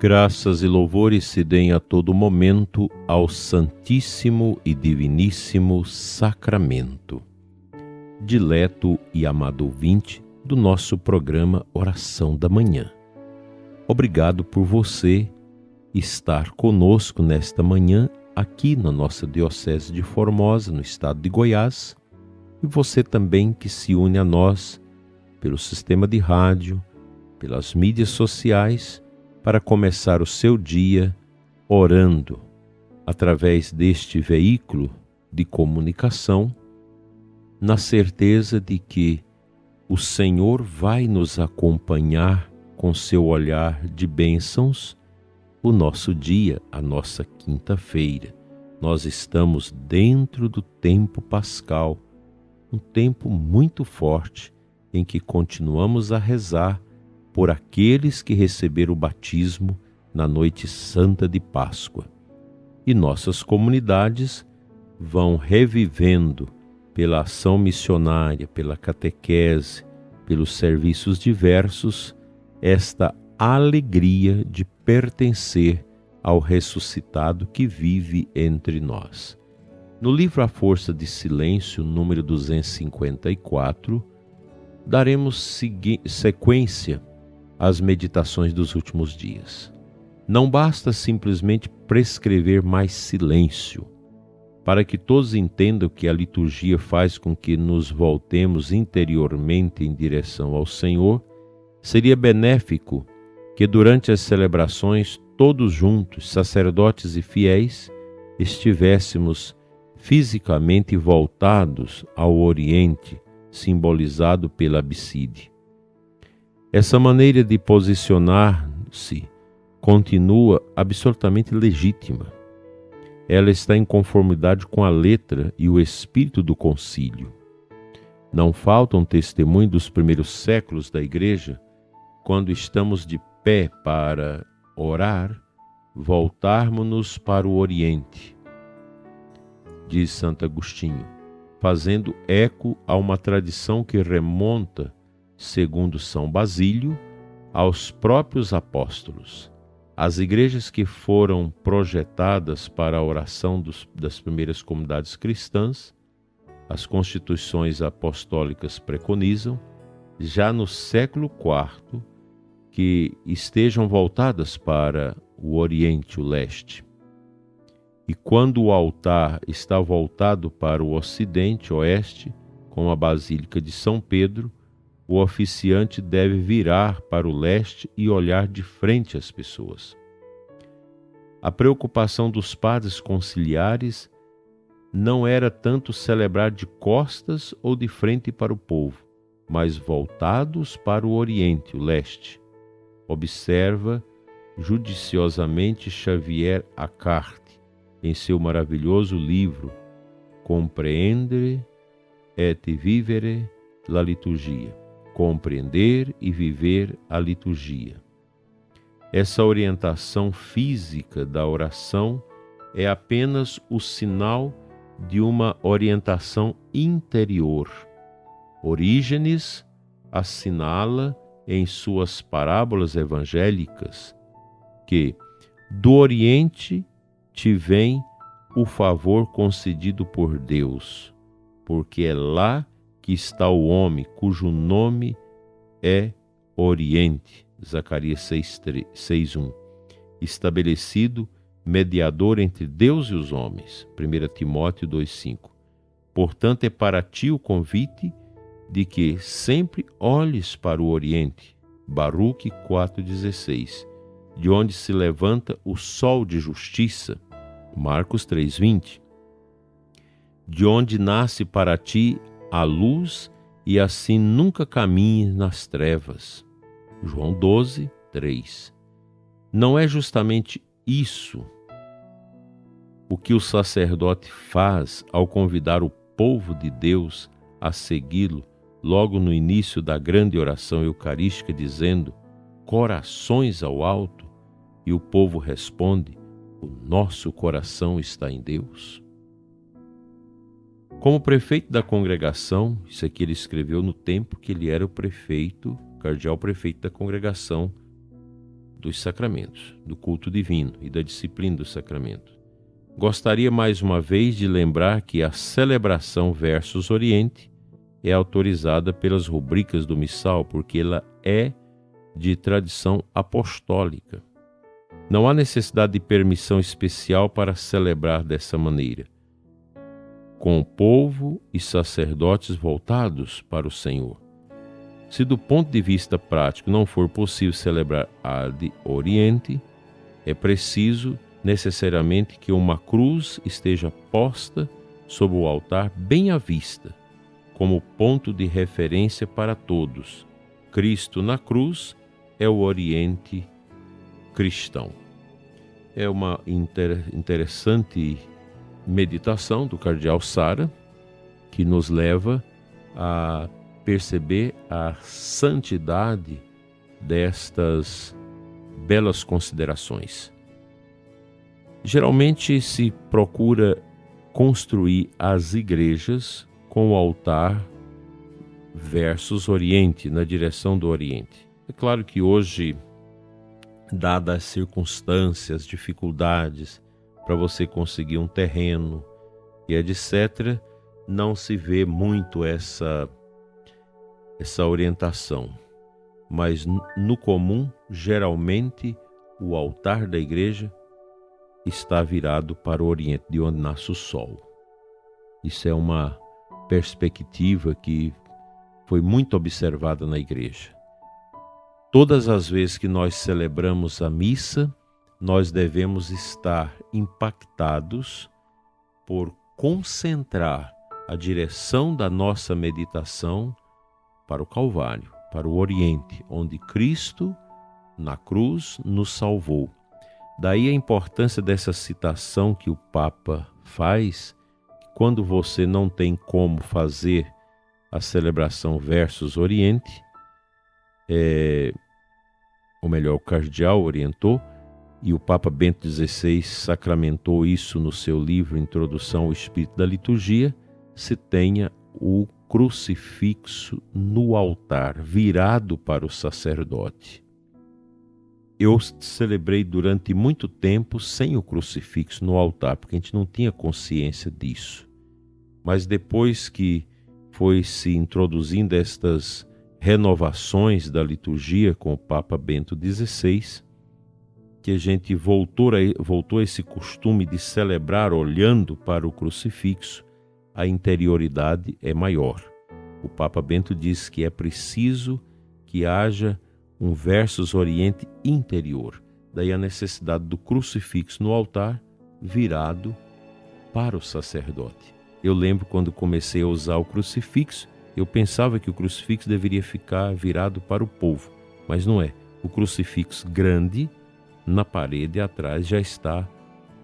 Graças e louvores se deem a todo momento ao Santíssimo e Diviníssimo Sacramento. Dileto e amado ouvinte do nosso programa Oração da Manhã. Obrigado por você estar conosco nesta manhã aqui na nossa Diocese de Formosa, no estado de Goiás, e você também que se une a nós pelo sistema de rádio, pelas mídias sociais, para começar o seu dia orando através deste veículo de comunicação, na certeza de que o Senhor vai nos acompanhar com seu olhar de bênçãos o nosso dia, a nossa quinta-feira. Nós estamos dentro do tempo pascal, um tempo muito forte em que continuamos a rezar por aqueles que receberam o batismo na noite santa de Páscoa. E nossas comunidades vão revivendo pela ação missionária, pela catequese, pelos serviços diversos, esta alegria de pertencer ao ressuscitado que vive entre nós. No livro A Força de Silêncio, número 254, daremos sequência às meditações dos últimos dias. Não basta simplesmente prescrever mais silêncio, para que todos entendam que a liturgia faz com que nos voltemos interiormente em direção ao Senhor. Seria benéfico que durante as celebrações, todos juntos, sacerdotes e fiéis, estivéssemos fisicamente voltados ao Oriente, simbolizado pela abside. Essa maneira de posicionar-se continua absolutamente legítima. Ela está em conformidade com a letra e o espírito do concílio. Não faltam testemunhos dos primeiros séculos da Igreja, quando estamos de pé para orar, voltarmos-nos para o Oriente, diz Santo Agostinho, fazendo eco a uma tradição que remonta, segundo São Basílio, aos próprios apóstolos. As igrejas que foram projetadas para a oração das primeiras comunidades cristãs, as constituições apostólicas preconizam, já no século IV, que estejam voltadas para o Oriente, o Leste. E quando o altar está voltado para o Ocidente, Oeste, com a Basílica de São Pedro, o oficiante deve virar para o leste e olhar de frente às pessoas. A preocupação dos padres conciliares não era tanto celebrar de costas ou de frente para o povo, mas voltados para o Oriente, o leste. Observa judiciosamente Xavier Acarte em seu maravilhoso livro Comprendere et vivere la liturgia. Compreender e viver a liturgia. Essa orientação física da oração é apenas o sinal de uma orientação interior. Orígenes assinala em suas parábolas evangélicas que do Oriente te vem o favor concedido por Deus, porque é lá que está o homem cujo nome é Oriente, Zacarias 6:1, estabelecido mediador entre Deus e os homens, 1 Timóteo 2:5. Portanto, é para ti o convite de que sempre olhes para o Oriente, Baruque 4:16, de onde se levanta o sol de justiça, Marcos 3:20, de onde nasce para ti a luz, e assim nunca caminhes nas trevas. João 12:3. Não é justamente isso o que o sacerdote faz ao convidar o povo de Deus a segui-lo logo no início da grande oração eucarística, dizendo: corações ao alto, e o povo responde: o nosso coração está em Deus? Como prefeito da congregação, isso aqui ele escreveu no tempo que ele era o prefeito, cardeal prefeito da congregação dos sacramentos, do culto divino e da disciplina do sacramento. Gostaria mais uma vez de lembrar que a celebração versus Oriente é autorizada pelas rubricas do missal, porque ela é de tradição apostólica. Não há necessidade de permissão especial para celebrar dessa maneira, com o povo e sacerdotes voltados para o Senhor. Se do ponto de vista prático não for possível celebrar ad Oriente, é preciso necessariamente que uma cruz esteja posta sobre o altar bem à vista, como ponto de referência para todos. Cristo na cruz é o Oriente cristão. É uma interessante meditação do cardeal Sara, que nos leva a perceber a santidade destas belas considerações. Geralmente se procura construir as igrejas com o altar versus Oriente, na direção do Oriente. É claro que hoje, dadas as circunstâncias, dificuldades para você conseguir um terreno e etc., não se vê muito essa orientação. Mas no comum, geralmente, o altar da igreja está virado para o Oriente, de onde nasce o sol. Isso é uma perspectiva que foi muito observada na igreja. Todas as vezes que nós celebramos a missa, nós devemos estar impactados por concentrar a direção da nossa meditação para o Calvário, para o Oriente, onde Cristo, na cruz, nos salvou. Daí a importância dessa citação que o Papa faz, quando você não tem como fazer a celebração versus Oriente, ou melhor, o cardeal orientou, e o Papa Bento XVI sacramentou isso no seu livro Introdução ao Espírito da Liturgia, se tenha o crucifixo no altar, virado para o sacerdote. Eu celebrei durante muito tempo sem o crucifixo no altar, porque a gente não tinha consciência disso. Mas depois que foi se introduzindo estas renovações da liturgia com o Papa Bento XVI, que a gente voltou a esse costume de celebrar olhando para o crucifixo, a interioridade é maior. O Papa Bento diz que é preciso que haja um versus Oriente interior. Daí a necessidade do crucifixo no altar virado para o sacerdote. Eu lembro quando comecei a usar o crucifixo, eu pensava que o crucifixo deveria ficar virado para o povo, mas não é. O crucifixo grande na parede atrás já está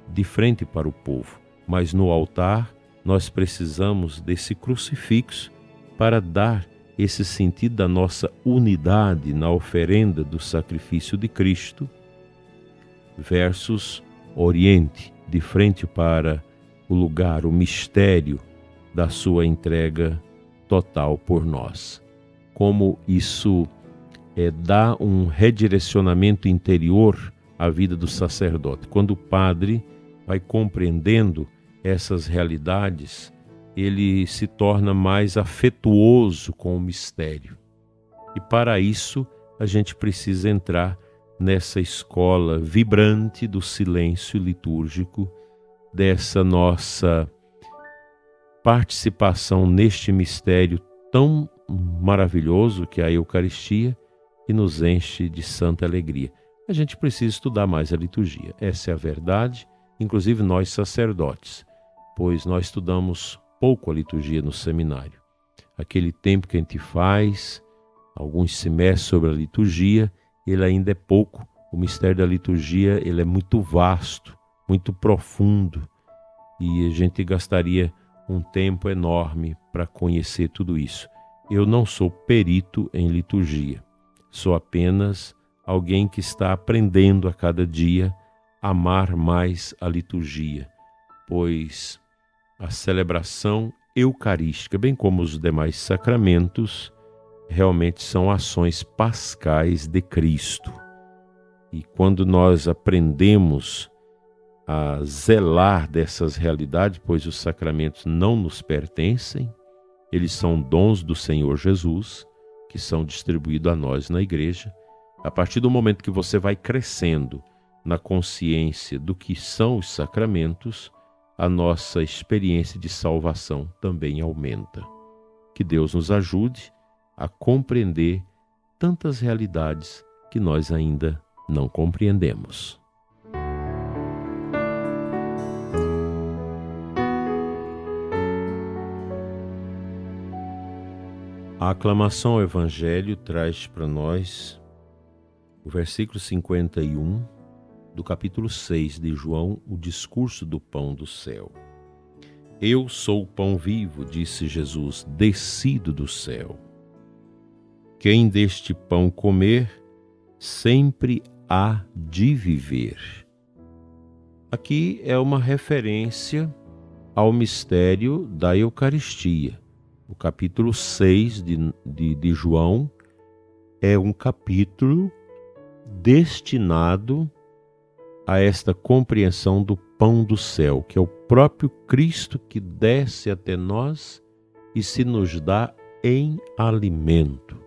de frente para o povo, mas no altar nós precisamos desse crucifixo para dar esse sentido da nossa unidade na oferenda do sacrifício de Cristo versus Oriente, de frente para o lugar, o mistério da sua entrega total por nós. Como isso dá um redirecionamento interior à vida do sacerdote. Quando o padre vai compreendendo essas realidades, ele se torna mais afetuoso com o mistério. E para isso, a gente precisa entrar nessa escola vibrante do silêncio litúrgico, dessa nossa participação neste mistério tão maravilhoso que é a Eucaristia, que nos enche de santa alegria. A gente precisa estudar mais a liturgia, essa é a verdade, inclusive nós sacerdotes, pois nós estudamos pouco a liturgia no seminário. Aquele tempo que a gente faz, alguns semestres sobre a liturgia, ele ainda é pouco. O mistério da liturgia, ele é muito vasto, muito profundo, e a gente gastaria um tempo enorme para conhecer tudo isso. Eu não sou perito em liturgia, sou apenas alguém que está aprendendo a cada dia a amar mais a liturgia, pois a celebração eucarística, bem como os demais sacramentos, realmente são ações pascais de Cristo. E quando nós aprendemos a zelar dessas realidades, pois os sacramentos não nos pertencem, eles são dons do Senhor Jesus, que são distribuídos a nós na igreja. A partir do momento que você vai crescendo na consciência do que são os sacramentos, a nossa experiência de salvação também aumenta. Que Deus nos ajude a compreender tantas realidades que nós ainda não compreendemos. A aclamação ao Evangelho traz para nós o versículo 51 do capítulo 6 de João, o discurso do pão do céu. Eu sou o pão vivo, disse Jesus, descido do céu. Quem deste pão comer, sempre há de viver. Aqui é uma referência ao mistério da Eucaristia. O capítulo 6 de João é um capítulo destinado a esta compreensão do pão do céu, que é o próprio Cristo que desce até nós e se nos dá em alimento.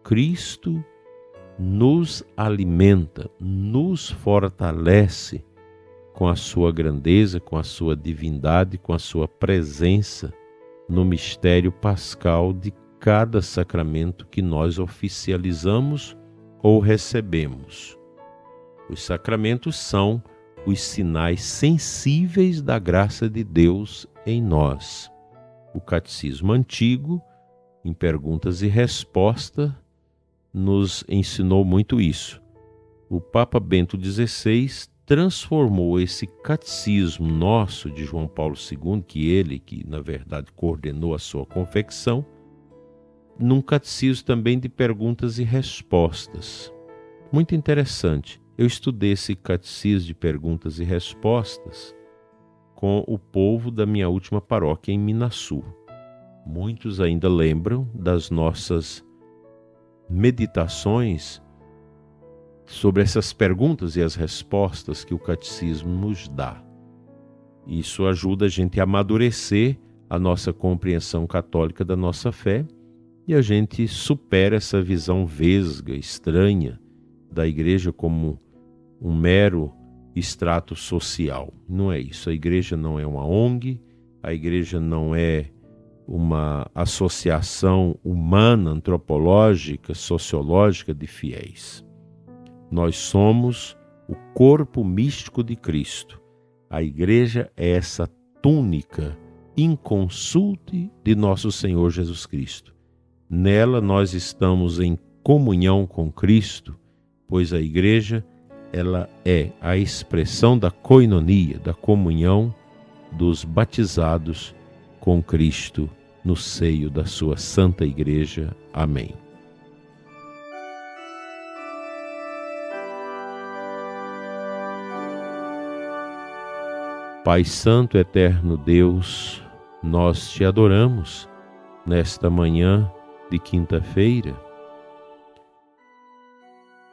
Cristo nos alimenta, nos fortalece com a sua grandeza, com a sua divindade, com a sua presença no mistério pascal de cada sacramento que nós oficializamos ou recebemos. Os sacramentos são os sinais sensíveis da graça de Deus em nós. O Catecismo Antigo, em perguntas e respostas, nos ensinou muito isso. O Papa Bento XVI transformou esse catecismo nosso de João Paulo II, que na verdade coordenou a sua confecção, num catecismo também de perguntas e respostas. Muito interessante. Eu estudei esse catecismo de perguntas e respostas com o povo da minha última paróquia em Minasul. Muitos ainda lembram das nossas meditações sobre essas perguntas e as respostas que o catecismo nos dá. Isso ajuda a gente a amadurecer a nossa compreensão católica da nossa fé e a gente supera essa visão vesga, estranha da igreja como um mero extrato social. Não é isso. A igreja não é uma ONG, a igreja não é uma associação humana, antropológica, sociológica de fiéis. Nós somos o corpo místico de Cristo. A igreja é essa túnica inconsulte de nosso Senhor Jesus Cristo. Nela nós estamos em comunhão com Cristo, pois a igreja ela é a expressão da koinonia, da comunhão dos batizados com Cristo no seio da sua santa igreja. Amém. Pai Santo, eterno Deus, nós te adoramos nesta manhã de quinta-feira,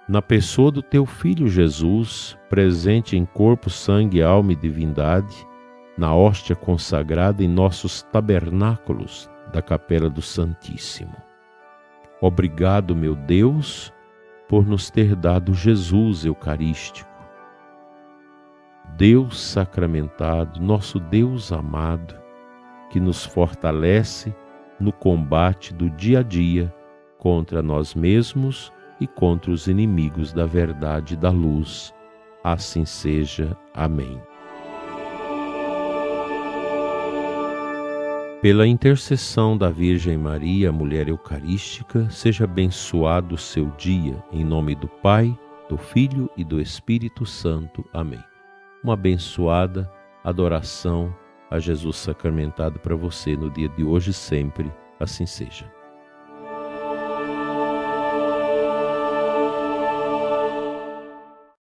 na pessoa do teu Filho Jesus, presente em corpo, sangue, alma e divindade, na hóstia consagrada em nossos tabernáculos da Capela do Santíssimo. Obrigado, meu Deus, por nos ter dado Jesus Eucarístico, Deus sacramentado, nosso Deus amado, que nos fortalece no combate do dia a dia contra nós mesmos e contra os inimigos da verdade e da luz. Assim seja. Amém. Pela intercessão da Virgem Maria, mulher eucarística, seja abençoado o seu dia, em nome do Pai, do Filho e do Espírito Santo. Amém. Uma abençoada adoração a Jesus sacramentado para você no dia de hoje e sempre. Assim seja.